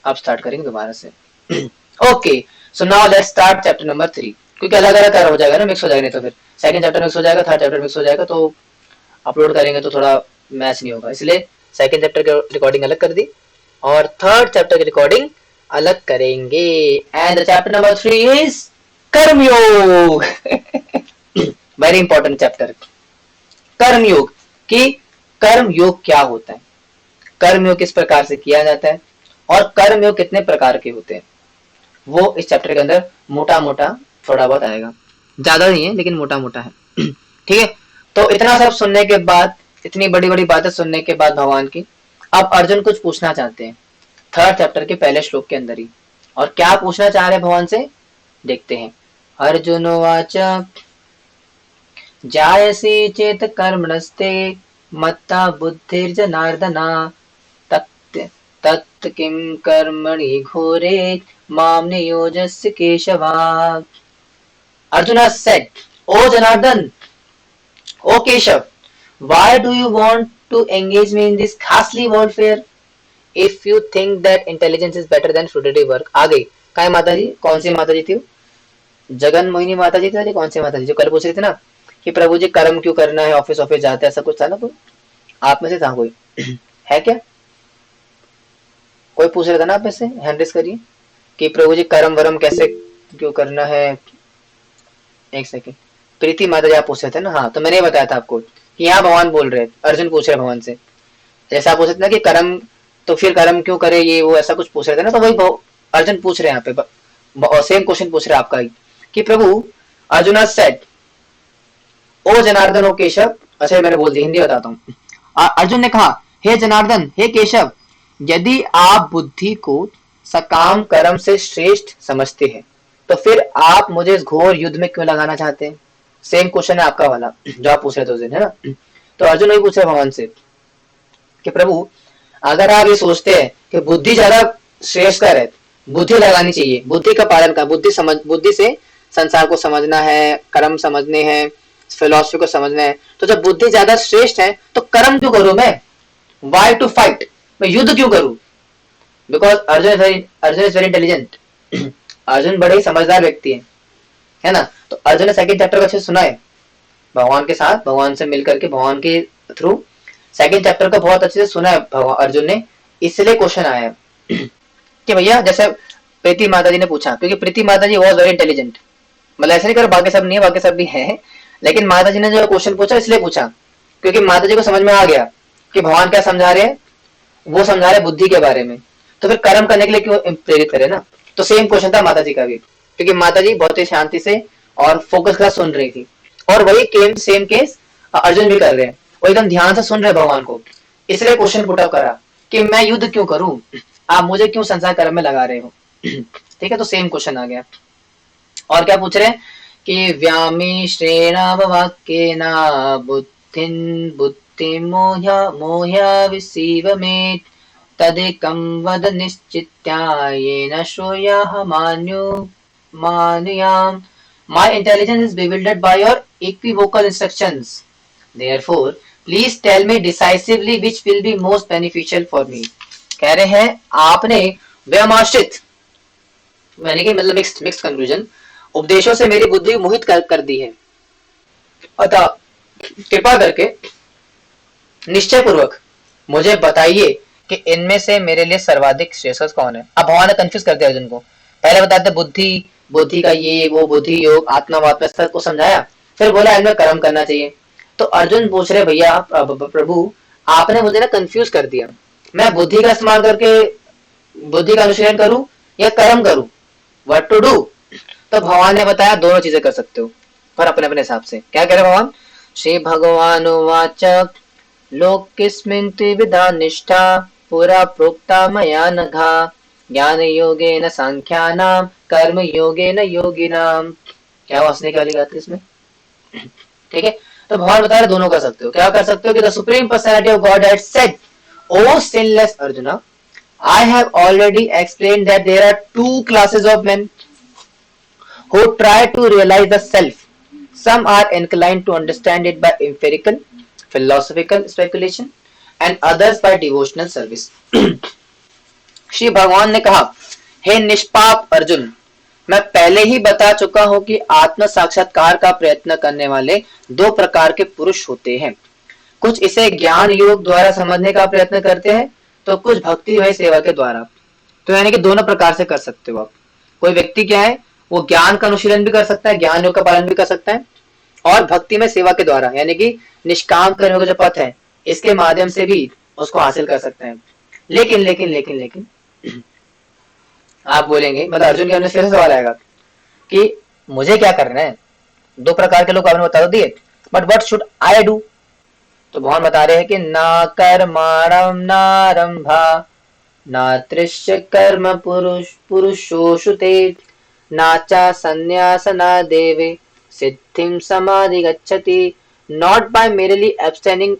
अब स्टार्ट करेंगे दोबारा से। Okay, so now let's start chapter number 3, क्योंकि अलग अलग कर हो जाएगा ना, मिक्स हो जाएगा, नहीं तो फिर सेकंड चैप्टर मिक्स हो जाएगा, थर्ड चैप्टर मिक्स हो जाएगा, तो अपलोड करेंगे तो थोड़ा मैच नहीं होगा, इसलिए सेकंड चैप्टर की रिकॉर्डिंग अलग कर दी और थर्ड चैप्टर की रिकॉर्डिंग अलग करेंगे। And the chapter number 3 is कर्मयोग। वेरी इंपॉर्टेंट चैप्टर, कर्मयोग। कि कर्मयोग क्या होता है, कर्मयोग किस प्रकार से किया जाता है और कर्मयोग कितने प्रकार के होते हैं, वो इस चैप्टर के अंदर मोटा मोटा थोड़ा बहुत आएगा, ज्यादा नहीं है लेकिन मोटा मोटा है। ठीक है, तो इतना सब सुनने के बाद, इतनी बड़ी बड़ी बातें सुनने के बाद भगवान की, अब अर्जुन कुछ पूछना चाहते हैं थर्ड चैप्टर के पहले श्लोक के अंदर ही। और क्या पूछना चाह रहे हैं भगवान से, देखते हैं। अर्जुन वाच जायसी चेत कर्मणस्ते मत्ता बुद्धिर्जनार्दना तत् तत् किं कर्मणि घोरे माम नियोजस्य केशवा। Arjuna said, O Janardhan, O Keshav, why do you want to engage me in this ghastly warfare? If you think that intelligence is better than fruitive work. आ गई काय माता जी, कौन सी माता जी थी, जगन मोहिनी माता जी थी, कौन सी माता जी जो कल पूछ रही थी ना कि प्रभु जी कर्म क्यों करना है, ऑफिस ऑफिस जाते हैं, ऐसा कुछ था ना, कोई आप में से था कोई है क्या, कोई पूछ रहा था ना आप में से, हैंड रेस करिए कि प्रभु जी कर्म वरम कैसे क्यों करना है। एक सेकंड, प्रीति माता जी आप पूछ रहे थे ना, हाँ तो मैंने बताया था आपको कि यहाँ भगवान बोल रहे, अर्जुन पूछ रहे भगवान से, जैसा आप पूछ रहे थे ना कि कर्म, तो फिर कर्म क्यों करे ये वो, ऐसा कुछ पूछ रहे थे ना, तो वही अर्जुन पूछ रहे हैं यहाँ पे, सेम क्वेश्चन पूछ रहे हैं आपका ही कि प्रभु, अर्जुन सेड, ओ जनार्दन ओ केशव, अच्छा मैंने बोल दी, हिंदी बताता हूँ। अर्जुन ने कहा, हे जनार्दन, हे केशव, यदि आप बुद्धि को सकाम कर्म से श्रेष्ठ समझते हैं तो फिर आप मुझे इस घोर युद्ध में क्यों लगाना चाहते हैं। सेम क्वेश्चन है आपका वाला जो आप पूछ रहे थे उस दिन, है ना। तो अर्जुन वही पूछ रहे भगवान से कि प्रभु, अगर आप ये सोचते हैं कि बुद्धि ज्यादा श्रेष्ठकर है, बुद्धि लगानी चाहिए, बुद्धि का पालन का, बुद्धि से संसार को समझना है, कर्म समझने हैं, फिलोसफी को समझना है, तो जब बुद्धि ज्यादा श्रेष्ठ है तो कर्म क्यों करूं मैं, वाई टू फाइट, मैं युद्ध क्यों करूं, because Arjun is very intelligent. Arjun बड़े ही समझदार व्यक्ति है ना। तो अर्जुन ने सेकंड चैप्टर को अच्छे से सुना है भगवान के साथ, भगवान से मिलकर के, भगवान के थ्रू सेकंड चैप्टर को बहुत अच्छे से सुना है अर्जुन ने, इसलिए क्वेश्चन आया है कि भैया, जैसे प्रीति माता जी ने पूछा, क्योंकि प्रीति माता जी वॉज वेरी इंटेलिजेंट, मतलब ऐसे नहीं कर बाकी सब नहीं है, बाकी सब भी है, लेकिन माता जी ने जो क्वेश्चन पूछा इसलिए पूछा क्योंकि माता जी को समझ में आ गया कि भगवान क्या समझा रहे हैं, वो समझा रहे बुद्धि के बारे में, तो फिर कर्म करने के लिए क्यों प्रेरित करे ना। तो सेम क्वेश्चन था माता जी का भी, क्योंकि माता जी बहुत ही शांति से और फोकस के साथ सुन रही थी, और वही सेम केस अर्जुन भी कर रहे हैं, वो एकदम ध्यान से सुन रहे भगवान को, इसलिए क्वेश्चन पुट अप करा कि मैं युद्ध क्यों करूं, आप मुझे क्यों संसार कर्म में लगा रहे हो। ठीक है, तो सेम क्वेश्चन आ गया। और क्या पूछ रहे हैं कि व्यामिश्रेणाववाक्येन बुद्धि मोह्य विसीव मे तदेकं वद निश्चित्या येन श्रूयाहमानुयाम्। My intelligence is bewildered by your equivocal instructions. Therefore, please tell me decisively which will be most beneficial for me. कह रहे हैं आपने व्यामाश्रित, यानी कि मतलब मिक्स्ड कंक्लूजन, उपदेशों से मेरी बुद्धि मोहित कर दी है, अतः कृपा करके निश्चय पूर्वक मुझे बताइए कि इनमें से मेरे लिए सर्वाधिक श्रेष्ठ कौन है। अब भगवान ने कंफ्यूज कर दिया अर्जुन को, पहले बताते बुद्धि, बुद्धि का ये वो, बुद्धि योग, आत्मा वात्मा सब को समझाया, फिर बोला इनमें कर्म करना चाहिए। तो अर्जुन पूछ रहे भैया प्रभु, आपने मुझे ना कंफ्यूज कर दिया, मैं बुद्धि का इस्तेमाल करके बुद्धि का अनुशीलन करूं या कर्म करूं, व्हाट टू डू। तो भगवान ने बताया दोनों चीजें कर सकते हो, पर अपने अपने हिसाब से। क्या कह रहे भगवान, श्री भगवान वाच लोकेस्मिन् त्रिविधा निष्ठा पुरा प्रोक्ता मया नघा ज्ञान योगेन सांख्यानाम कर्म योगेन योगिनाम। क्या हंसने की वाली बात है इसमें, ठीक है। तो भगवान बता रहे दोनों कर सकते हो। क्या कर सकते हो कि the supreme personality of God had said, O sinless Arjuna, I have already explained that there are two classes of men who try to realize the self. Some are inclined to understand it by empirical, philosophical speculation, and others by devotional service. Shri भगवान ने कहा, हे निष्पाप अर्जुन, मैं पहले ही बता चुका हूं कि आत्म साक्षात्कार का प्रयत्न करने वाले दो प्रकार के पुरुष होते हैं। कुछ इसे ज्ञान योग द्वारा समझने का प्रयत्न करते हैं, तो कुछ भक्ति वही सेवा के द्वारा। तो यानी कि दोनों प्रकार से कर सकते हो आप। कोई व्यक्ति क्या है, वो ज्ञान का अनुशीलन भी कर सकता है, ज्ञान योग का पालन भी कर सकता है, और भक्ति में सेवा के द्वारा यानी कि निष्काम कर्म का जो पथ है, इसके माध्यम से भी उसको हासिल कर सकते हैं। लेकिन लेकिन लेकिन लेकिन आप बोलेंगे, मतलब अर्जुन के अंदर फिर सवाल आएगा कि मुझे क्या करना है, दो प्रकार के लोग आपने बता दिए, but what should I do. तो भगवान बता रहे हैं कि ना कर्माणं नारंभा ना तृष्य कर्म पुरुषोषुते नाचा संन्यास ना देवे सिद्धिं समाधि गच्छति। Not by merely abstaining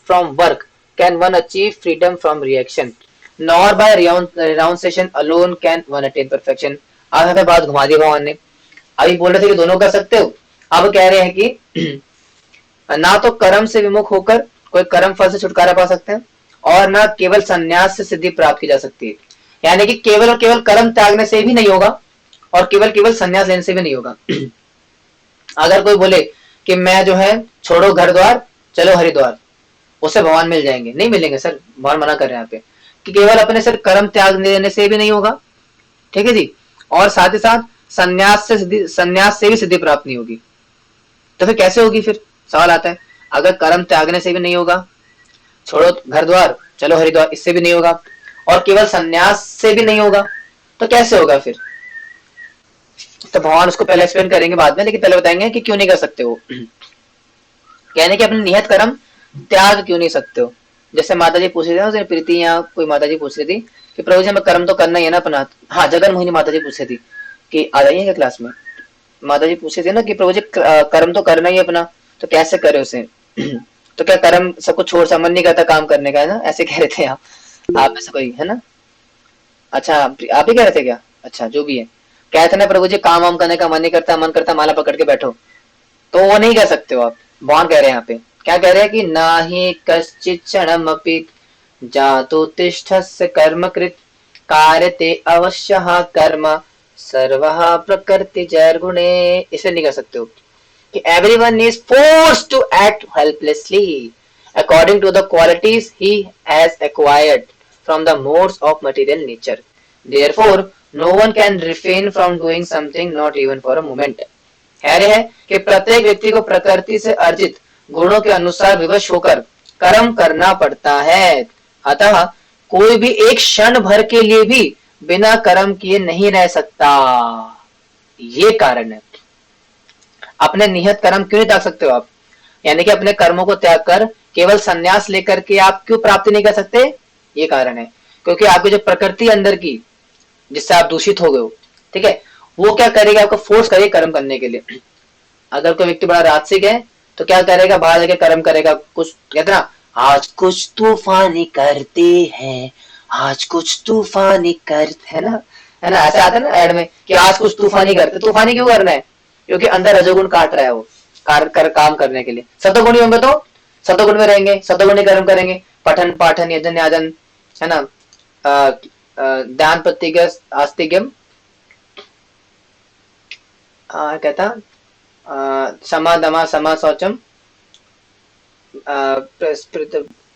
from work can one achieve freedom from reaction, nor by renunciation alone can one attain perfection। अब यहाँ पे बात घुमा दी भगवान ने। अभी बोल रहे थे कि दोनों कर सकते हो, अब कह रहे हैं कि ना तो कर्म से विमुख होकर कोई कर्म फल से छुटकारा पा सकते हैं, और ना केवल संन्यास से सिद्धि प्राप्त की जा सकती है। यानी कि केवल और केवल कर्म त्यागने से भी नहीं होगा, और केवल केवल संन्यास लेने से भी नहीं होगा। अगर कोई बोले कि मैं जो है छोड़ो घर द्वार चलो हरिद्वार, उसे भगवान मिल जाएंगे, नहीं मिलेंगे सर, भगवान मना कर रहे हैं यहाँ पे कि केवल अपने सिर्फ कर्म त्याग देने से भी नहीं होगा, ठीक है जी, और साथ ही साथ संन्यास से भी सिद्धि प्राप्त नहीं होगी। तो फिर कैसे होगी, फिर सवाल आता है, अगर कर्म त्यागने से भी नहीं होगा, छोड़ो घर द्वार चलो हरिद्वार इससे भी नहीं होगा, और केवल संन्यास से भी नहीं होगा, तो कैसे होगा फिर। तो भगवान उसको पहले एक्सप्लेन करेंगे बाद में, लेकिन पहले बताएंगे कि क्यों नहीं कर सकते हो। कहने कि अपने नियत कर्म त्याग क्यों नहीं सकते हो। जैसे माता जी पूछ रही थी, प्रीति या कोई माता जी पूछ रही थी कि प्रभु जी हमें कर्म तो करना ही है ना अपना। हाँ, जगन मोहिनी माता जी पूछ रही थी कि आ जाइए क्या क्लास में। माता जी पूछ रही थी ना कि प्रभु जी कर्म तो करना ही है अपना, तो कैसे करे उसे। तो क्या कर्म सबको छोड़ सा मन नहीं करता काम करने का, है ना, ऐसे कह रहे थे आप में से कोई, है ना। अच्छा, आप ही कह रहे थे क्या। अच्छा, जो भी है, कहते ना प्रभु जी काम वाम करने का मन नहीं करता, मन करता माला पकड़ के बैठो, तो वो नहीं कर सकते हो आप। भगवान कह रहे हैं यहाँ पे, क्या कह रहे हैं कि ना ही कश्चित् क्षणमपि जातु तिष्ठस्य कर्मकृत् कार्यते अवश्यः कर्म सर्वः प्रकृति जैर्गुणे। इसे नहीं कर सकते हो कि everyone is forced to act helplessly according to the qualities he has acquired from the modes of material nature. Therefore, no one can refrain from doing something, not even for a moment. कह रहे हैं कि प्रत्येक व्यक्ति को प्रकृति से अर्जित गुणों के अनुसार विवश होकर कर्म करना पड़ता है। अतः कोई भी एक क्षण भर के लिए भी बिना कर्म किए नहीं रह सकता। ये कारण है। अपने नियत कर्म क्यों नहीं त्याग सकते हो आप, यानी कि अपने कर्मों को त्याग कर केवल संन्यास लेकर के आप क्यों प्राप्ति नहीं कर सकते, ये कारण है। क्योंकि आपकी जो प्रकृति अंदर की जिससे आप दूषित हो गए हो, ठीक है, वो क्या करेगा, आपको फोर्स करेगा कर्म करने के लिए। अगर कोई व्यक्ति बड़ा राजसिक है तो क्या करेगा, बाहर जाके कर्म करेगा। कुछ कहते ना, आज कुछ तूफानी करते हैं, आज कुछ तूफानी करते, है ना, ऐसे आता है ना एड में कि आज कुछ तूफानी करते। तूफानी क्यों करना है, क्योंकि अंदर रजोगुण काट रहा है वो काम करने के लिए। सतोगुणी होंगे तो सतोगुण में रहेंगे, सतोगुणी कर्म करेंगे, पठन पाठन यजन याजन, है ना, दान प्रतिज्ञा आस्तिक्यम, कहता समा दमा समा शौचम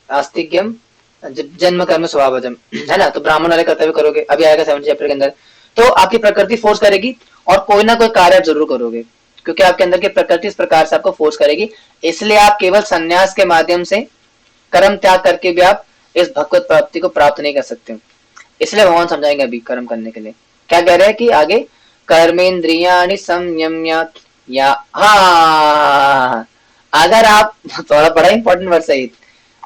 आस्तिक्यम जन्म कर्म स्वभावजम, है ना। तो ब्राह्मण वाले कर्तव्य करोगे, अभी आएगा 7 चैप्टर के अंदर। तो आपकी प्रकृति फोर्स करेगी और कोई ना कोई कार्य जरूर करोगे, क्योंकि आपके अंदर की प्रकृति इस प्रकार से आपको फोर्स करेगी। इसलिए आप केवल संन्यास के माध्यम से कर्म त्याग करके भी आप इस भगवत प्राप्ति को प्राप्त नहीं कर सकते। इसलिए भगवान समझाएंगे अभी कर्म करने के लिए। क्या कह रहे हैं कि आगे कर्मेंद्रियाणि संयम्य, या हाँ, अगर आप थोड़ा बड़ा इंपॉर्टेंट वर्ड है,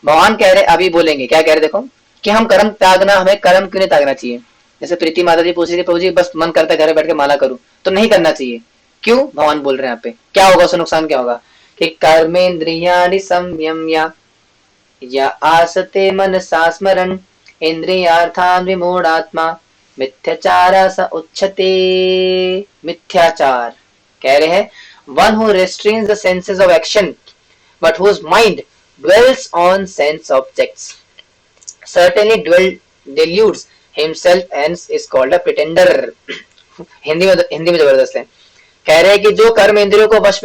भगवान कह रहे अभी बोलेंगे, क्या कह रहे देखो कि हम कर्म त्यागना, हमें कर्म क्यों नहीं त्यागना चाहिए। जैसे प्रीति माता जी पूछ रही थी, प्रभु जी बस मन करता है घर बैठ के माला करूं, तो नहीं करना चाहिए। क्यों, भगवान बोल रहे हैं यहाँ पे, क्या होगा उसका नुकसान, क्या होगा कि कर्मेंद्रियाणि संयम्य या आसते मनसा स्मरन् इंद्रियार्थान् विमूढ़ात्मा मिथ्याचार स उच्यते। मिथ्याचार कह रहे हैं one who restrains the senses of action but whose mind dwells on sense objects certainly deludes himself and is called a pretender. Hindi में जबरदस्त है। कह रहे हैं कि जो कर्म इंद्रियों को वश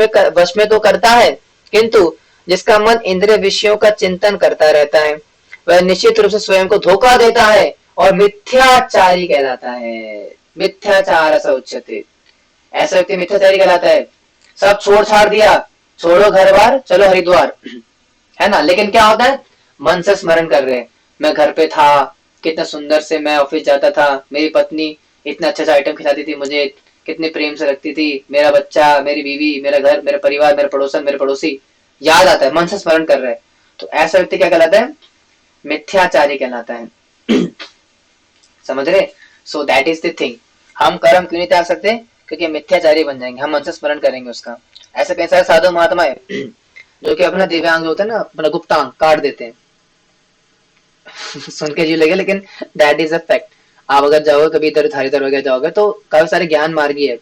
में तो करता है, किंतु जिसका मन इंद्रिय विषयों का चिंतन करता रहता है वह निश्चित रूप से स्वयं को धोखा देता है और मिथ्याचारी कहलाता है। मिथ्याचार स उच्यते, ऐसा व्यक्ति मिथ्याचारी कहलाता है। सब छोड़ छाड़ दिया, छोड़ो घर बार, चलो हरिद्वार, है ना, लेकिन क्या होता है, मन से स्मरण कर रहे हैं, मैं घर पे था, कितना सुंदर से मैं ऑफिस जाता था, मेरी पत्नी इतना अच्छा आइटम खिलाती थी मुझे, कितने प्रेम से रखती थी, मेरा बच्चा, मेरी बीवी, मेरा घर, मेरा परिवार, मेरा पड़ोसन, मेरे पड़ोसी, याद आता है, मन से स्मरण कर रहे हैं, तो ऐसा व्यक्ति क्या कहलाता है, मिथ्याचारी कहलाता है। समझ रहे? So that is the thing. हम कर्म क्यों नहीं त्याग सकते? क्योंकि मिथ्याचारी बन जाएंगे, हम मन से स्मरण करेंगे उसका। ऐसे कई सारे साधु महात्मा है जो कि अपना दिव्यांग होता है ना, अपना गुप्तांग काट देते हैं। सुन के जी लगे, लेकिन दैट इज अ फैक्ट। आप अगर जाओगे कभी इधर धारीधर वगैरह जाओगे तो काफी सारे ज्ञान मार्गी है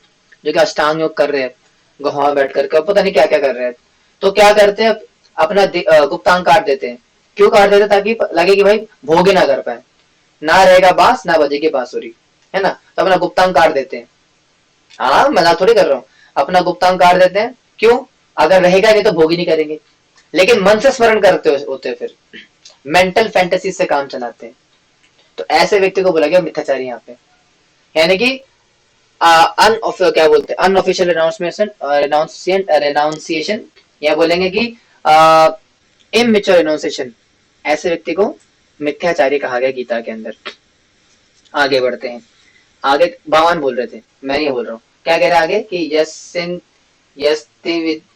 जो कि अष्टांग योग कर रहे हैं, गुहा बैठ करके पता नहीं क्या क्या कर रहे हैं। तो क्या करते हैं, अपना गुप्तांग काट देते हैं। क्यों काट देते हैं? ताकि लगे कि भाई भोग ही ना कर पाए, ना रहेगा बांस ना बजेगी बांसुरी, है ना, तो अपना गुप्तांग काट देते हैं। हाँ, मजाक थोड़ी कर रहा हूँ, अपना गुप्तांग काट देते हैं। क्यों? अगर रहेगा नहीं तो भोग ही नहीं करेंगे, लेकिन मन से स्मरण करते होते, फिर मेंटल फैंटेसी से काम चलाते हैं। तो ऐसे व्यक्ति को बोला गया मिथ्याचारी यहाँ पे, यानी कि क्या बोलते हैं, अनऑफिशियल रेनाउंसिएशन, या बोलेंगे कि इमेच्योर रेनाउंसिएशन। ऐसे व्यक्ति को मिथ्याचारी कहा गया गीता के अंदर। आगे बढ़ते हैं। आगे भगवान बोल रहे थे, मैं नहीं बोल रहा हूँ। क्या कह रहे हैं आगे कि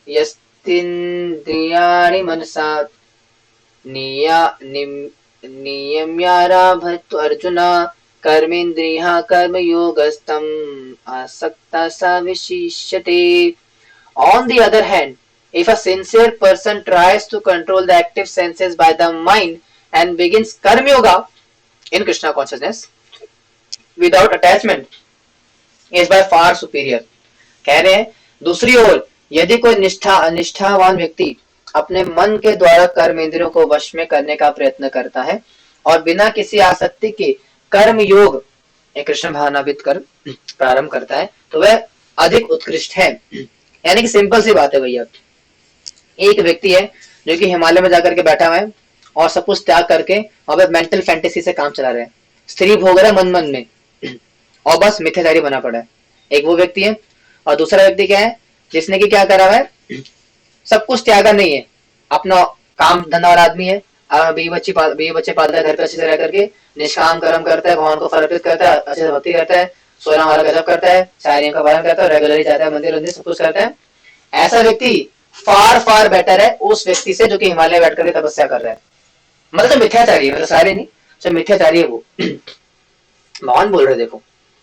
यस्तिन्द्रियाणि मनसा नियम्यारभत अर्जुन कर्मेन्द्रियः कर्मयोगस्तम् आसक्तः स विशिष्यते। On the other hand, if a sincere person tries to control the active senses by the mind and begins karma yoga in Krishna consciousness without attachment, is by far superior. कह रहे हैं दूसरी ओर यदि कोई निष्ठावान व्यक्ति अपने मन के द्वारा कर्म इंद्रियों को वश में करने का प्रयत्न करता है और बिना किसी आसक्ति के कर्म योग कृष्ण भावनाविद कर प्रारंभ करता है, तो वह अधिक उत्कृष्ट है। यानी कि सिंपल सी बात है भैया, एक व्यक्ति है जो कि हिमालय में जाकर के बैठा हुआ है और सब कुछ त्याग करके वहां पे मेंटल फैंटेसी से काम चला रहा है, स्त्री भोग रहा है मन मन में और बस मिथ्याचारी बना पड़ा है। एक वो व्यक्ति है, और दूसरा व्यक्ति क्या है, जिसने कि क्या करा हुआ है, सब कुछ त्यागा नहीं है, अपना काम धंधा वाला आदमी है, बीवी बच्चे पालता है, घर पे अच्छे से रह करके निष्काम कर्म करता है, भगवान को समर्पित करता है, अच्छे से भक्ति करता है, सोना वाला गजब करता है, शायरियों का पालन करता है, रेगुलरली जाता है मंदिर सब कुछ करता है। ऐसा व्यक्ति फार फार बेटर है उस व्यक्ति से जो कि हिमालय बैठ करके तपस्या कर रहा है। मतलब तो मिथ्याचारी है, मतलब सारे नहीं, जो मिथ्याचारी है वो। भगवान बोल रहे देखो,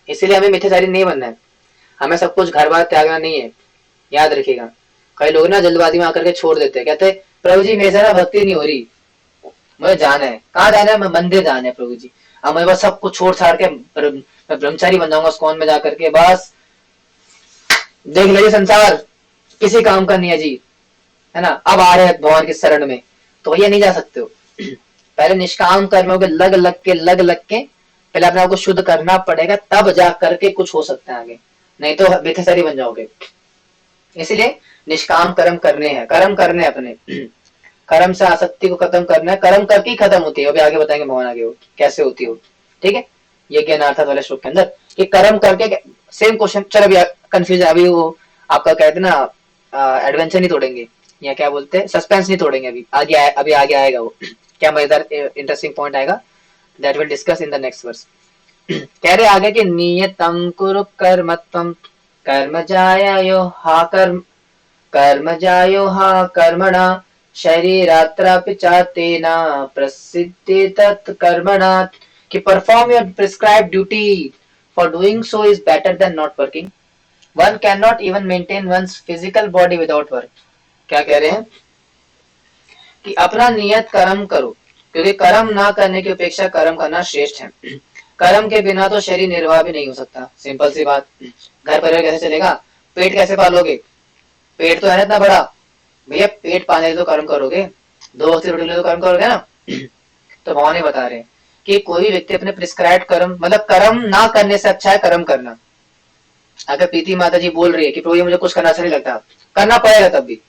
इसीलिए हमें मिथ्याचारी नहीं बनना है, हमें सब कुछ घर बार त्यागना नहीं है। याद रखिएगा, कई लोग ना जल्दबाजी में आकर के छोड़ देते हैं, कहते हैं प्रभु जी मेरे से भक्ति नहीं हो रही, मुझे जाना है। कहाँ जाना है? मैं मंदिर जाना है प्रभु जी, अब मैं बस सब कुछ छोड़ छाड़ के मैं ब्रह्मचारी बन जाऊंगा स्कॉन में जाकर के, बस देख लीजिए संसार किसी काम का नहीं है जी, है ना, अब आ रहे हैं भगवान की शरण में, तो भैया नहीं जा सकते हो। पहले निष्काम कर्मों के लग लग के पहले अपने आप को शुद्ध करना पड़ेगा, तब जा करके कुछ हो सकता है आगे, नहीं तो मिथ्याचारी बन जाओगे। इसीलिए निष्काम कर्म करने हैं, कर्म करने अपने, कर्म से आसक्ति को खत्म करना है, कर्म करके ही खत्म होती है, अभी आगे बताएंगे भगवान आगे हो कैसे होती हो। ठीक है, ये ज्ञानार्थ वाले श्लोक के अंदर कि कर्म करके सेम क्वेश्चन। चलो अभी कंफ्यूज है, अभी वो आपका कहते ना एडवेंचर नहीं तोड़ेंगे, या क्या बोलते हैं सस्पेंस नहीं तोड़ेंगे, अभी आगे आएगा वो क्या मजेदार इंटरेस्टिंग पॉइंट आएगा, that will discuss in the next verse. कह रहे आगे कि नियतं कुरु कर्मत्वं कर्म जायो हा कर्मणा शरीरात्रापि चातेन प्रसिद्धि तत्कर्मणा, कि perform your prescribed duty, for doing so is better than not working, one can not even maintain one's physical body without work. क्या कह रहे हैं कि अपना नियत कर्म करो, क्योंकि कर्म ना करने की अपेक्षा कर्म करना श्रेष्ठ है। कर्म के बिना तो शरीर निर्वाह भी नहीं हो सकता, सिंपल सी बात। घर परिवार कैसे चलेगा, पेट कैसे पालोगे, पेट तो है ना इतना बड़ा, भैया पेट पाने तो कर्म करोगे, 2 वक्त की रोटी ले तो कर्म करोगे ना। तो भगवान ही बता रहे कि कोई भी व्यक्ति अपने प्रिस्क्राइब्ड कर्म, मतलब कर्म ना करने से अच्छा है कर्म करना। अगर प्रीति माता जी बोल रही है कि प्रभु ये मुझे कुछ करना अच्छा नहीं लगता, करना पड़ेगा तब भी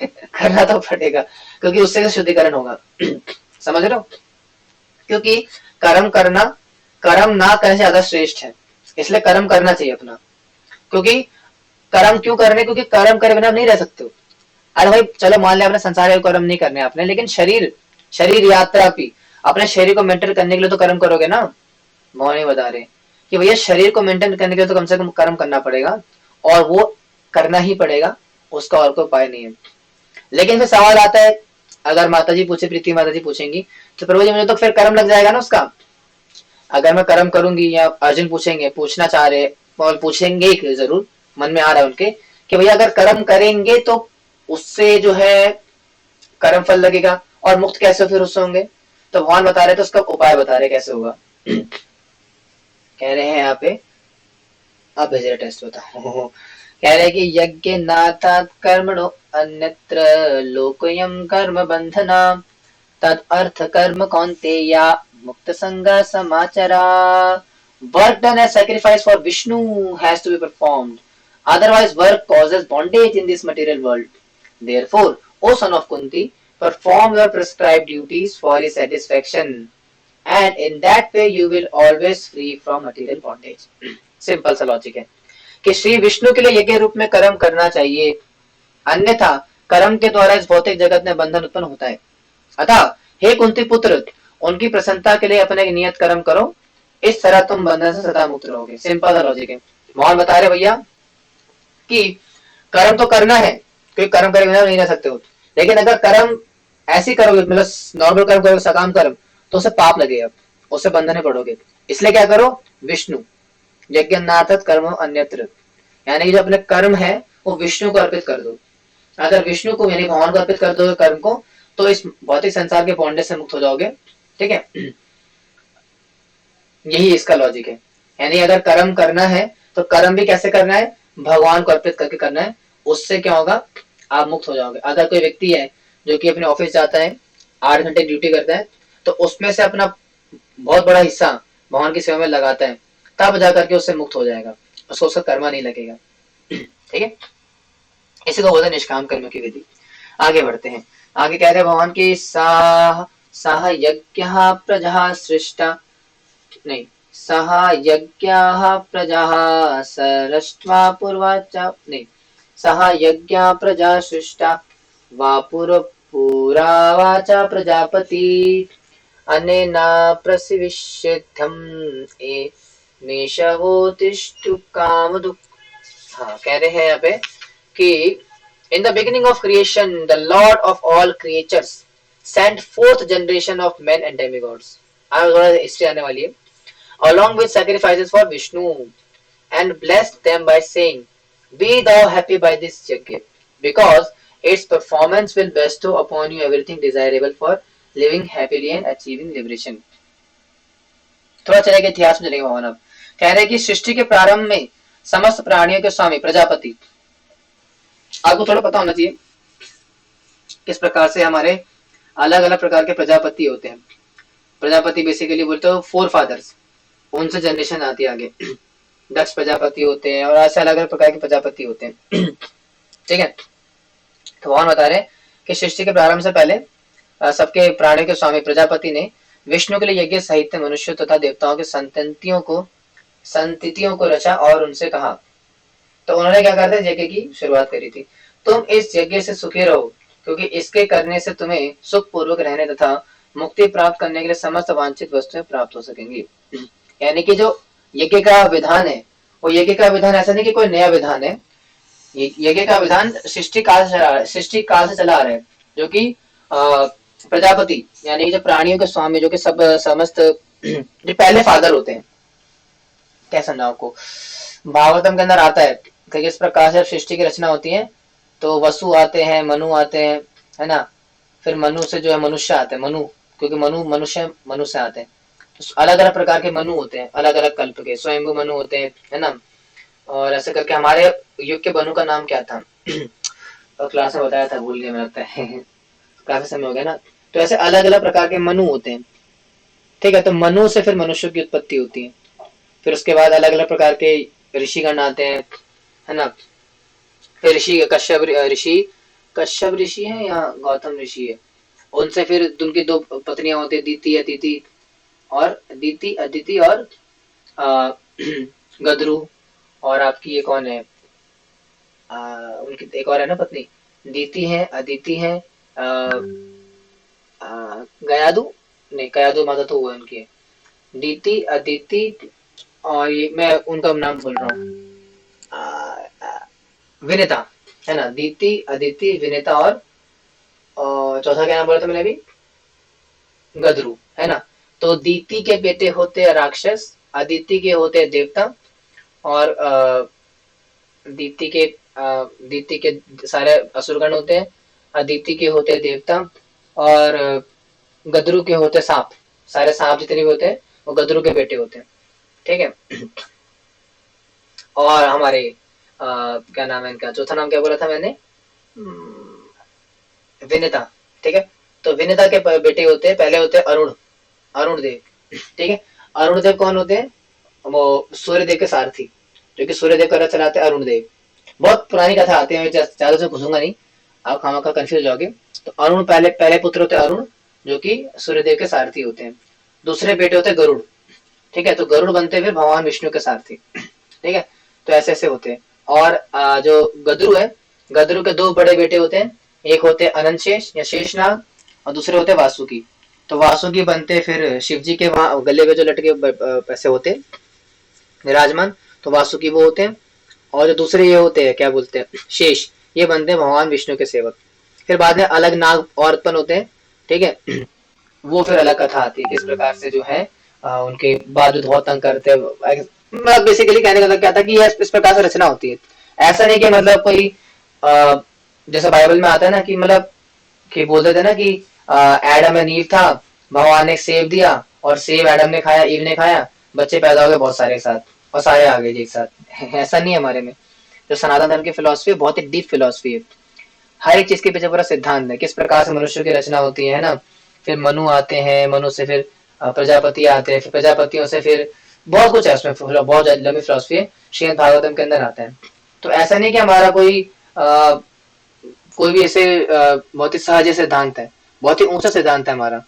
करना तो पड़ेगा, क्योंकि उससे शुद्धिकरण होगा समझ रहे हो? क्योंकि कर्म करना, कर्म ना करने से ज्यादा श्रेष्ठ है, इसलिए कर्म करना चाहिए अपना। क्योंकि कर्म क्यों करने, क्योंकि कर्म करे बिना नहीं रह सकते हो। अरे भाई चलो मान लिया आपने संसार के कर्म नहीं करने आपने, लेकिन शरीर, शरीर यात्रा भी, अपने शरीर को मेंटेन करने के लिए तो कर्म करोगे ना। मोहन ही बता रहे कि भैया शरीर को मेंटेन करने के लिए तो कम से कम कर्म करना पड़ेगा, और वो करना ही पड़ेगा, उसका और कोई उपाय नहीं है। लेकिन फिर सवाल आता है, अगर माता जी पूछे, प्रीति माता जी पूछेंगी तो प्रभु जी मुझे तो फिर कर्म लग जाएगा ना उसका। अगर मैं कर्म करूंगी, या अर्जुन पूछेंगे, पूछना चाह रहे और पूछेंगे जरूर, मन में आ रहा है उनके कि भैया अगर कर्म करेंगे तो उससे जो है कर्म फल लगेगा, और मुक्त कैसे फिर उससे होंगे। तो भगवान बता रहे थे उसका उपाय बता रहे कैसे होगा। कह रहे हैं यहाँ पे, अब भेज रहे टेस्ट बताओ कह रहे कि यज्ञ नाथात कर्मणो अन्यत्र लोकयम कर्म बंधना तद अर्थ कर्म कौन्तेया मुक्त संगा समाचरा। Work done as sacrifice for Vishnu has to be performed. Otherwise, work causes bondage in this material world. Therefore, O son of Kunti, perform your prescribed duties for his satisfaction, and in that way you will always free from material bondage. Simple सा logic है कि श्री विष्णु के लिए यज्ञ रूप में कर्म करना चाहिए, अन्यथा कर्म के द्वारा इस भौतिक जगत में बंधन उत्पन्न होता है। अतः हे कुंती पुत्र, उनकी प्रसन्नता के लिए अपने नियत कर्म करो, इस तरह तुम बंधन से सदा मुक्त रहोगे। सिंपल सा लॉजिक है। मोहन बता रहे भैया कि कर्म तो करना है, क्योंकि कर्म करे बिना नहीं रह सकते हो, लेकिन अगर कर्म ऐसी करोगे, मतलब नॉर्मल कर्म करोगे, सकाम कर्म, तो उसे पाप लगेगा, उससे बंधने पड़ोगे। इसलिए क्या करो, विष्णु यज्ञ नाथत कर्म अन्यत्र, यानी कि जो अपने कर्म है वो विष्णु को अर्पित कर दो। अगर विष्णु को यानी भगवान को अर्पित कर दोगे कर्म को, तो इस भौतिक संसार के बॉन्डेज से मुक्त हो जाओगे। ठीक है, यही इसका लॉजिक है। यानी अगर कर्म करना है तो कर्म भी कैसे करना है, भगवान को अर्पित करके करना है, उससे क्या होगा, आप मुक्त हो जाओगे। अगर कोई व्यक्ति है जो कि अपने ऑफिस जाता है, 8 घंटे ड्यूटी करता है, तो उसमें से अपना बहुत बड़ा हिस्सा भगवान की सेवा में लगाता है, तब जाकर के उससे मुक्त हो जाएगा, उसको उसका कर्मा नहीं लगेगा। ठीक है, इसी को बोलते हैं निष्काम कर्म की विधि। आगे बढ़ते हैं। आगे कह रहे हैं भगवान की साह यज्ञ प्रजा सृष्टा, नहीं, सह यज्ञाः प्रजाः सरष्ट्वा पूर्वाचा, नहीं, सह यज्ञा प्रजा सृष्टा वा पुरा वाचा प्रजापति अनेना प्रसिविष्यध्यम ए मेषवोतिष्ठु कामदुक्। हाँ, कह रहे हैं यहाँ पे कि in the beginning of creation the lord of all creatures sent fourth generation of men and demigods। आज थोड़ा हिस्ट्री आने वाली है। Along with sacrifices for Vishnu, and blessed them by saying, "Be thou happy by this yajna, because its performance will bestow upon you everything desirable for living happily and achieving liberation." थोड़ा चलेगा इतिहास में, चलेगा भगवान। अब कह रहे हैं कि सृष्टि के प्रारंभ में समस्त प्राणियों के स्वामी प्रजापति, आपको थोड़ा पता होना चाहिए किस प्रकार से हमारे अलग अलग प्रकार के प्रजापति होते हैं। प्रजापति बेसिकली बोलते हो फोर फादर्स, उनसे जनरेशन आती है आगे। दक्ष प्रजापति होते हैं और ऐसे अलग अलग प्रकार के प्रजापति होते हैं। ठीक है, तो भगवान बता रहे कि सृष्टि के प्रारंभ से पहले सबके प्राणियों के स्वामी प्रजापति ने विष्णु के लिए यज्ञ साहित्य मनुष्य तथा देवताओं के संततियों को रचा और उनसे कहा। तो उन्होंने क्या करते यज्ञ की शुरुआत करी थी, तुम इस यज्ञ से सुखी रहो, क्योंकि इसके करने से तुम्हें सुख पूर्वक रहने तथा मुक्ति प्राप्त करने के लिए समस्त वांछित वस्तुएं प्राप्त हो सकेंगी। यानी कि जो यज्ञ का विधान है, वो यज्ञ का विधान ऐसा नहीं कि कोई नया विधान है, यज्ञ का विधान सृष्टि काल से चला आ रहा है, जो कि प्रजापति यानी जो प्राणियों के स्वामी, जो कि सब समस्त जो पहले फादर होते हैं, क्या समझाओ आपको, भागवतम के अंदर आता है कि किस प्रकार से सृष्टि की रचना होती है। तो वसु आते हैं, मनु आते हैं, है ना, फिर मनु से जो है मनुष्य आते हैं, मनु क्योंकि मनु से आते हैं, तो अलग अलग प्रकार के मनु होते हैं, अलग अलग कल्प के स्वयंभू मनु होते हैं, है ना। और ऐसे करके हमारे युग के मनु का नाम क्या था और क्लास में बताया था, भूल गया, लगता है काफी समय हो गया ना। तो ऐसे अलग अलग प्रकार के मनु होते हैं। ठीक है, तो मनु से फिर मनुष्य की उत्पत्ति होती है। फिर उसके बाद अलग अलग प्रकार के ऋषिगण आते हैं, है ना। फिर ऋषि कश्यप ऋषि है या गौतम ऋषि है, उनसे फिर उनकी दो पत्नियां होती है, दीति अदिति और आ, गदरू। और आपकी ये कौन है, उनकी एक और है ना पत्नी, दीति है, अदिति है, गयादु, नहीं गयादु माता तो वो है उनकी है, दीति अदिति, और ये मैं उनका नाम भूल रहा हूँ, विनेता, है ना, दीति अदिति विनेता और चौथा क्या नाम बोला था मैंने अभी, गदरू, है ना। तो दीति के बेटे होते हैं राक्षस, अदिति के होते हैं देवता, और दीति के सारे असुरगण होते हैं, अदिति के होते हैं देवता, और गदरू के होते सांप, सारे सांप जितने भी होते हैं वो गदरू के बेटे होते हैं, ठीक है। और हमारे क्या नाम है इनका, चौथा नाम क्या बोला था मैंने, विनेता, ठीक है। तो विनेता के बेटे होते हैं, पहले होते हैं अरुण देव, ठीक है। अरुण देव कौन होते हैं, वो सूर्य देव के सारथी, जो कि सूर्य देव का रथ चलाते हैं अरुण देव। बहुत पुरानी कथा आती है, मैं ज्यादा से घुसूंगा नहीं, आप खामखा कंफ्यूज जाओगे। तो अरुण पहले पुत्र होते हैं अरुण, जो कि सूर्यदेव के सारथी होते हैं। दूसरे बेटे होते हैं गरुड़, ठीक है। तो गरुड़ बनते हैं फिर भगवान विष्णु के सारथी, ठीक है। तो ऐसे ऐसे होते हैं। और जो गदरू है, गदरू के दो बड़े बेटे होते हैं, एक होते हैं अनंत शेष या शेषनाग, और दूसरे होते हैं वासुकी। तो वासुकी बनते फिर शिव जी के वहां गले में जो लटके पैसे होते हैं विराजमान, तो वासुकी वो होते हैं। और जो दूसरे ये होते हैं क्या बोलते हैं, शेष, ये बनते हैं भगवान विष्णु के सेवक। फिर बाद में अलग नाग और उत्पन्न होते हैं, ठीक है। वो फिर अलग कथा आती है किस प्रकार से जो है उनके बाद बहुत तंग करते हैं। बेसिकली कहने का मतलब क्या था कि ये इस प्रकार से रचना होती है। ऐसा नहीं कि मतलब कोई जैसे बाइबल में आता है ना कि मतलब कि बोलते थे ना कि एडम एंड ईव था, भगवान ने सेब दिया और सेब एडम ने खाया, ईव ने खाया, बच्चे पैदा हो गए बहुत सारे एक साथ और सारे आ गए एक साथ। ऐसा नहीं है हमारे में। जो सनातन धर्म की फिलोसफी बहुत ही डीप फिलोसफी है, हर एक चीज के पीछे पूरा सिद्धांत है किस प्रकार से मनुष्य की रचना होती है ना। फिर मनु आते हैं, मनु से फिर प्रजापति आते हैं, फिर प्रजापतियों से फिर बहुत कुछ है उसमें, बहुत लंबी फिलोसफी है, श्रीमद् भागवतम के अंदर आता है। तो ऐसा नहीं कि हमारा कोई भी ऐसे बहुत ही सहज सिद्धांत है, बहुत ही ऊंचा सिद्धांत है हमारा।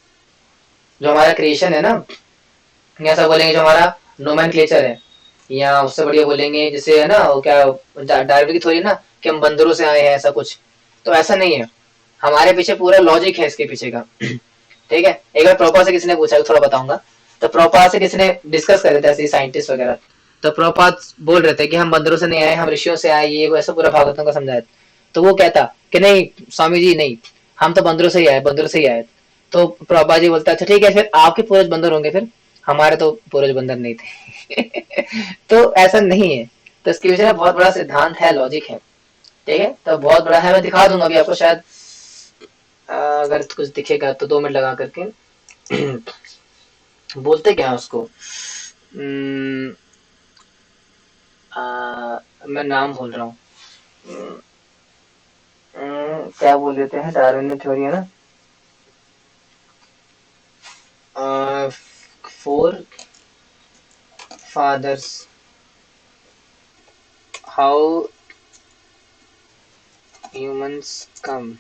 जो हमारा क्रिएशन है ना, ऐसा बोलेंगे जो हमारा नोमेनक्लेचर है, या उससे बढ़िया बोलेंगे जैसे है ना वो क्या डार्विन की थ्योरी ना कि हम बंदरों से आए हैं, ऐसा कुछ। तो ऐसा नहीं है, हमारे पीछे पूरा लॉजिक है इसके पीछे का। ठीक है। एक बार प्रोपा से किसी ने पूछा, थोड़ा बताऊंगा। तो प्रोपा से किसी ने डिस्कस कर रहे थे ऐसे साइंटिस्ट वगैरह, तो प्रोपात बोल रहे थे कि हम बंदरों से नहीं आए, हम ऋषियों से आए, ये वो ऐसा पूरा भागवतम का समझाया। तो वो कहता कि नहीं स्वामी जी नहीं, हम तो बंदरों से ही आए, बंदरों से ही आए। तो प्रभा जी बोलता अच्छा ठीक है, फिर आपके पूर्वज बंदर होंगे, फिर हमारे तो पूर्वज बंदर नहीं थे। तो ऐसा नहीं है। तो इसके पीछे बहुत बड़ा सिद्धांत है, लॉजिक है, ठीक है। तो बहुत बड़ा है, मैं दिखा दूंगा अभी आपको, शायद अगर कुछ दिखेगा तो 2 मिनट लगा करके। बोलते क्या है उसको, मैं नाम भूल रहा हूँ, क्या बोल देते हैं, डार्विन में थ्योरी है ना, 4 फादर्स हाउ ह्यूमंस कम,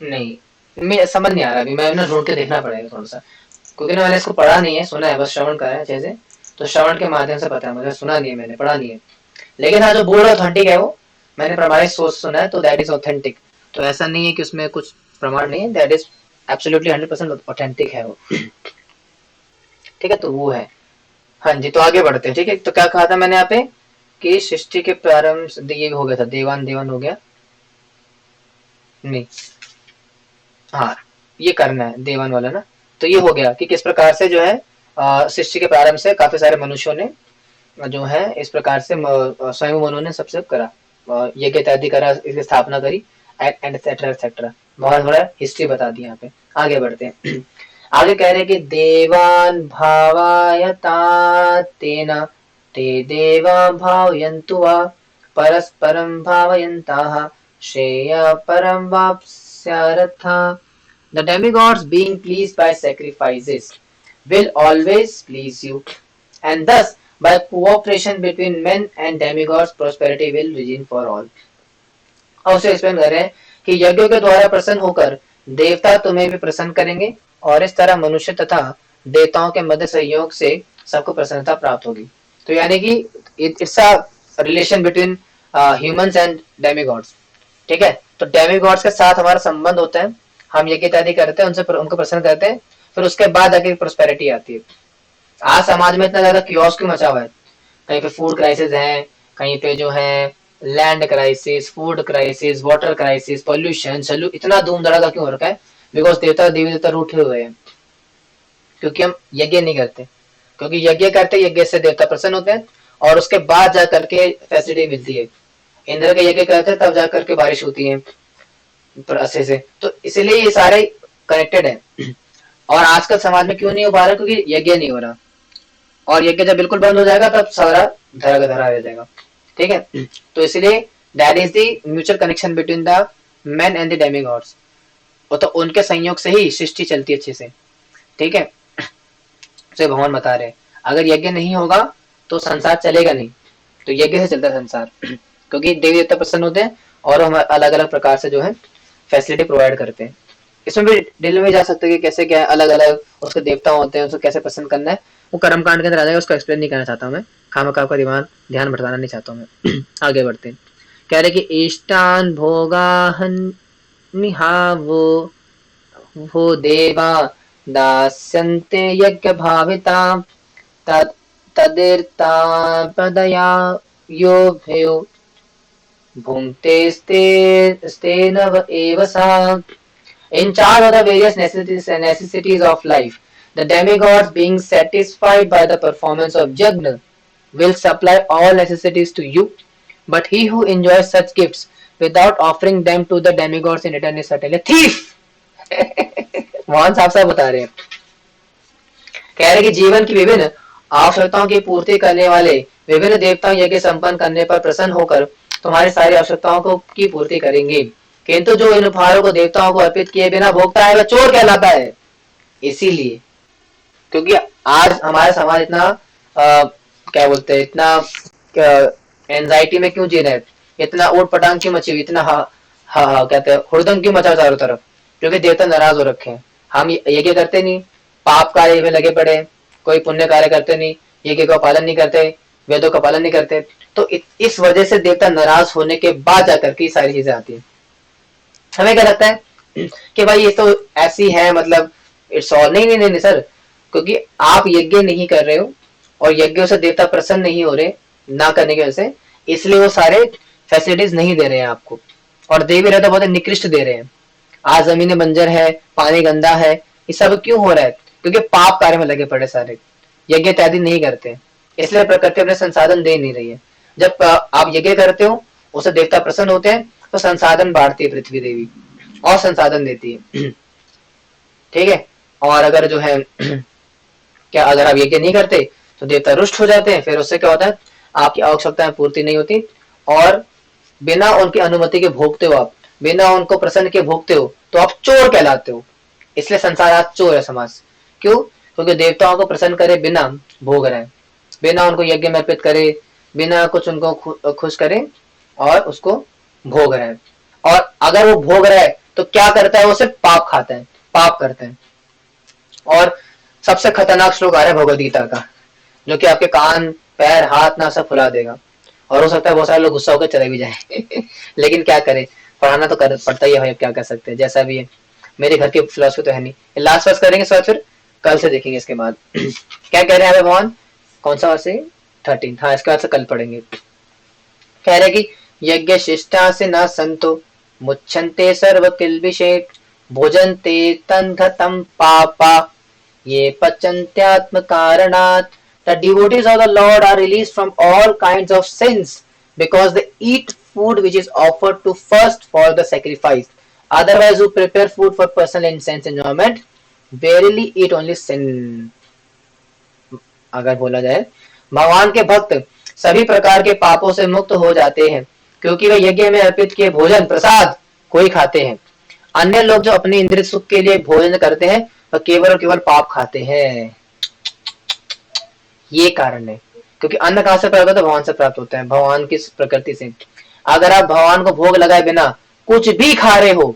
नहीं मैं समझ नहीं आ रहा अभी, मैं ना ढूंढ के देखना पड़ेगा थोड़ा सा, क्योंकि ना मैंने इसको पढ़ा नहीं है, सुना है बस, श्रवण करा है अच्छे से। तो श्रवण के माध्यम से पता है मुझे, सुना नहीं है मैंने, पढ़ा नहीं है। लेकिन हाँ जो बोल रहा ऑथेंटिक है वो मैंने प्रमाणित सोच सुना है, तो दैट इज ऑथेंटिक। तो ऐसा नहीं है कि उसमें कुछ प्रमाण नहीं है, दैट इज एब्सोल्युटली 100% ऑथेंटिक है वो। ठीक है, तो वो है। हाँ जी, तो आगे बढ़ते हैं। ठीक है, तो क्या कहा था मैंने यहाँ पे कि सृष्टि के प्रारंभ ये हो गया था, देवान देवान हो गया नहीं, हाँ ये करना है देवान वाला ना। तो ये हो गया कि किस प्रकार से जो है सृष्टि के प्रारंभ से काफी सारे मनुष्यों ने जो है इस प्रकार से स्वयं मनु ने सबसे करा, यज्ञ इत्यादि करा, इसकी स्थापना करी, एंड एक्सेट्रा एक्सेट्रा। बहुत बड़ा हिस्ट्री बता दी यहाँ पे। आगे बढ़ते हैं। आगे कह रहे हैं कि देवान भावायता तेना ते देवा भावयन्तु वा परस्परं भावयन्ताः श्रेय परं वाप्स्यार्था The demigods, being pleased by sacrifices, will always please you, and thus by cooperation between men and demigods prosperity will begin for all. और उसे एक्सप्लेन कर रहे हैं कि यज्ञों के द्वारा प्रसन्न होकर देवता तुम्हें भी प्रसन्न करेंगे और इस तरह मनुष्य तथा देवताओं के मध्य सहयोग से सबको प्रसन्नता प्राप्त होगी। तो यानी कि it's a relation between humans and demigods. ठीक है, तो डेमिगॉड्स के साथ हमारा संबंध होता है, हम यज्ञ इत्यादि करते हैं, उनसे उनको प्रसन्न करते हैं, फिर उसके बाद जाके प्रोस्पेरिटी आती है। आज समाज में इतना ज्यादा क्योस क्यों मचा हुआ है? कहीं पे फूड क्राइसिस है, कहीं पे जो है land crisis, food crisis, water crisis, pollution, इतना धूम धड़ाका क्यों हो रखा है? बिकॉज देवता देवी देवता रूठे हुए हैं, क्योंकि हम यज्ञ नहीं करते। क्योंकि यज्ञ करते, यज्ञ से देवता प्रसन्न होते हैं और उसके बाद जा करके फैसिलिटी मिलती है। इंद्र के यज्ञ करते हैं तब जा करके बारिश होती है अच्छे से। तो इसलिए ये सारे कनेक्टेड है। और आजकल समाज में क्यों नहीं हो पा रहा? क्योंकि यज्ञ नहीं हो रहा, और यज्ञ जब बिल्कुल बंद हो जाएगा तब सारा धरा का धरा रह जाएगा। ठीक है, तो इसलिए that is the mutual connection between the man and the demigods. वो तो उनके संयोग से ही सृष्टि चलती है अच्छे से। ठीक है, तो भगवान बता रहे हैं अगर यज्ञ नहीं होगा तो संसार चलेगा नहीं, तो यज्ञ से चलता है संसार। क्योंकि देवी देवता प्रसन्न होते हैं और हम अलग अलग प्रकार से जो है फैसिलिटी प्रोवाइड करते हैं। इसमें भी डिटेल में जा सकते हैं कि कैसे क्या अलग अलग उसके देवता होते हैं, उसको कैसे पसंद करना है, वो कर्म कांड के अंदर आ जाएगा। उसको एक्सप्लेन नहीं करना चाहता हूँ मैं, खामखा का ध्यान भटकाना नहीं चाहता हूँ मैं। आगे बढ़ते हैं, कह रहे कि इष्टान भोगाहन वो देवा दास्यन्ते यज्ञ भाविता तदिर्ता पदया यो भयो भुंक्ते स्तेन एव सा। In charge of the various necessities of life, the demigods, being satisfied by the performance of yajna, will supply all necessities to you. But he who enjoys such gifts without offering them to the demigods in return is certainly a thief. Mohan साहब साहब बता रहे हैं, कह रहे कि जीवन की विभिन्न आवश्यकताओं की पूर्ति करने वाले विभिन्न देवताओं यज्ञ संपन्न करने पर प्रसन्न होकर तुम्हारी सारी आवश्यकताओं को की पूर्ति करेंगे, किंतु जो इन उपहारों को देवताओं को अर्पित किए बिना भोगता है वह चोर कहलाता है। इसीलिए क्योंकि आज हमारा समाज इतना क्या बोलते हैं, इतना एंजाइटी में क्यों जी रहे हैं, इतना ऊट पटांग क्यों मची हुई, इतना कहते हैं हुड़दंग क्यों मचा चारों तरफ? क्योंकि देवता नाराज हो रखे हैं। हम यज्ञ करते नहीं, पाप कार्य में लगे पड़े, कोई पुण्य कार्य करते नहीं, यज्ञ का पालन नहीं करते, वेदों का पालन नहीं करते, तो इस वजह से देवता नाराज होने के बाद जाकर के सारी चीजें आती है। हमें क्या लगता है कि भाई ये तो ऐसी है, मतलब इट्स ऑल, नहीं नहीं नहीं सर, क्योंकि आप यज्ञ नहीं कर रहे हो और यज्ञों से देवता प्रसन्न नहीं हो रहे ना करने की वजह से, इसलिए वो सारे फैसिलिटीज नहीं दे रहे हैं आपको, और दे भी रहे तो बहुत निकृष्ट दे रहे हैं। आज जमीनें बंजर है, पानी गंदा है, ये सब क्यों हो रहा है? क्योंकि पाप कार्य में लगे पड़े सारे, यज्ञ इत्यादि नहीं करते, इसलिए प्रकृति अपने संसाधन दे नहीं रही है। जब आप यज्ञ करते हो उससे देवता प्रसन्न होते हैं तो संसाधन बांटती है पृथ्वी देवी और संसाधन देती है। ठीक है, और अगर जो है क्या अगर आप यज्ञ नहीं करते तो देवता रुष्ट हो जाते हैं, फिर उससे क्या होता है आपकी आवश्यकताएं पूर्ति नहीं होती, और बिना उनकी अनुमति के भोगते हो आप, बिना उनको प्रसन्न के भोगते हो तो आप चोर कहलाते हो। इसलिए संसार आज चोर है समाज। क्यों? क्योंकि देवताओं को प्रसन्न करे बिना भोग रहे, बिना उनको यज्ञ में अर्पित करे, बिना कुछ उनको खुश करे और उसको भोग रहे हैं। और अगर वो भोग रहा है तो क्या करता है, वो सिर्फ पाप खाता है, पाप करते हैं। और सबसे खतरनाक श्लोक आ रहा है भगवद गीता का, जो कि आपके कान पैर हाथ ना सब फुला देगा, और हो सकता है बहुत सारे लोग गुस्सा होकर चले भी जाए। लेकिन क्या करें, पढ़ाना तो पड़ता ही है भाई, क्या कर सकते हैं, जैसा भी है। मेरे घर की फिलोसफी तो है नहीं। लास्ट वर्ष करेंगे, सर फिर कल से देखेंगे इसके बाद। क्या कह रहे हैं भगवान, कौन सा वर्ष है? 13। हाँ, इसके बाद से कल पढ़ेंगे। कह रहे कि यज्ञ शिष्टा से न संतो मुच्छन्ते सर्व किल्बिषेट भोजन्ते तन्धतम पापा ये पचन्त्यात्म कारणात्। The devotees of the Lord are released from all kinds of sins because they eat food which is offered to first for the sacrifice. Otherwise, who prepare food for personal and sense enjoyment verily eat only sin. अगर बोला जाए, भगवान के भक्त सभी प्रकार के पापों से मुक्त हो जाते हैं क्योंकि वे यज्ञ में अर्पित किए भोजन प्रसाद को ही खाते हैं। अन्य लोग जो अपने इंद्रिय सुख के लिए भोजन करते हैं वह केवल और केवल पाप खाते हैं। ये कारण है, क्योंकि अन्न कहां से प्राप्त होता है? भगवान से प्राप्त होता है, भगवान की प्रकृति से। अगर आप भगवान को भोग लगाए बिना कुछ भी खा रहे हो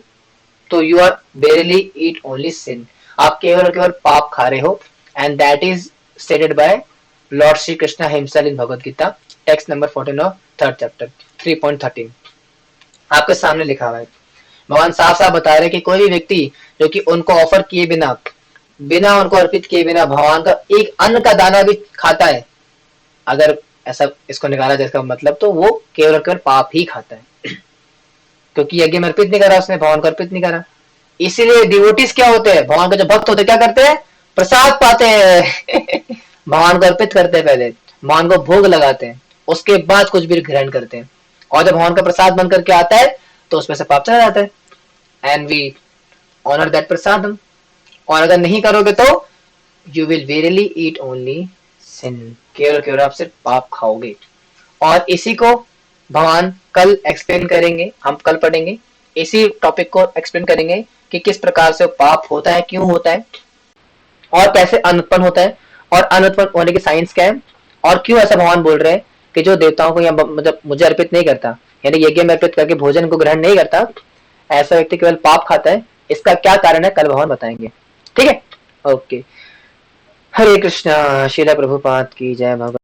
तो you are barely eat only sin, आप केवल और केवल पाप खा रहे हो। And that is stated by lord Shri Krishna himself in Bhagavad Gita, text number 14 of third chapter 3.13 आपके सामने लिखा हुआ है। भगवान साफ साफ बता रहे कि कोई भी व्यक्ति जो कि उनको ऑफर किए बिना, बिना उनको अर्पित किए बिना भगवान का एक अन्न का दाना भी खाता है, अगर ऐसा इसको निकाला जाए इसका मतलब, तो वो केवल और केवल पाप ही खाता है, क्योंकि यज्ञ में अर्पित नहीं करा उसने, भगवान को अर्पित नहीं करा। इसीलिए डिवोटीज क्या होते हैं, भगवान के जो भक्त होते हैं क्या करते हैं? प्रसाद पाते हैं भगवान को अर्पित करते हैं, पहले भगवान को भोग लगाते हैं, उसके बाद कुछ भी ग्रहण करते हैं, और जब भगवान का प्रसाद बन करके आता है तो उसमें से पाप चला जाता है। एंड वी ऑनर दैट प्रसादम। और अगर नहीं करोगे तो यू विल वेरिली ईट ओनली सिन, केवल केवल आप सिर्फ पाप खाओगे। और इसी को भगवान कल एक्सप्लेन करेंगे, हम कल पढ़ेंगे इसी टॉपिक को एक्सप्लेन करेंगे कि किस प्रकार से पाप होता है, क्यों होता है, और कैसे अन्न उत्पन्न होता है, और अन्न उत्पन्न होने की साइंस क्या है, और क्यों ऐसा भगवान बोल रहे हैं कि जो देवताओं को या मतलब मुझे अर्पित नहीं करता, यानी यज्ञ में अर्पित करके भोजन को ग्रहण नहीं करता, ऐसा व्यक्ति केवल पाप खाता है, इसका क्या कारण है कल भगवान बताएंगे। ठीक है, ओके। हरे कृष्णा। श्रील प्रभुपाद की जय। भगवान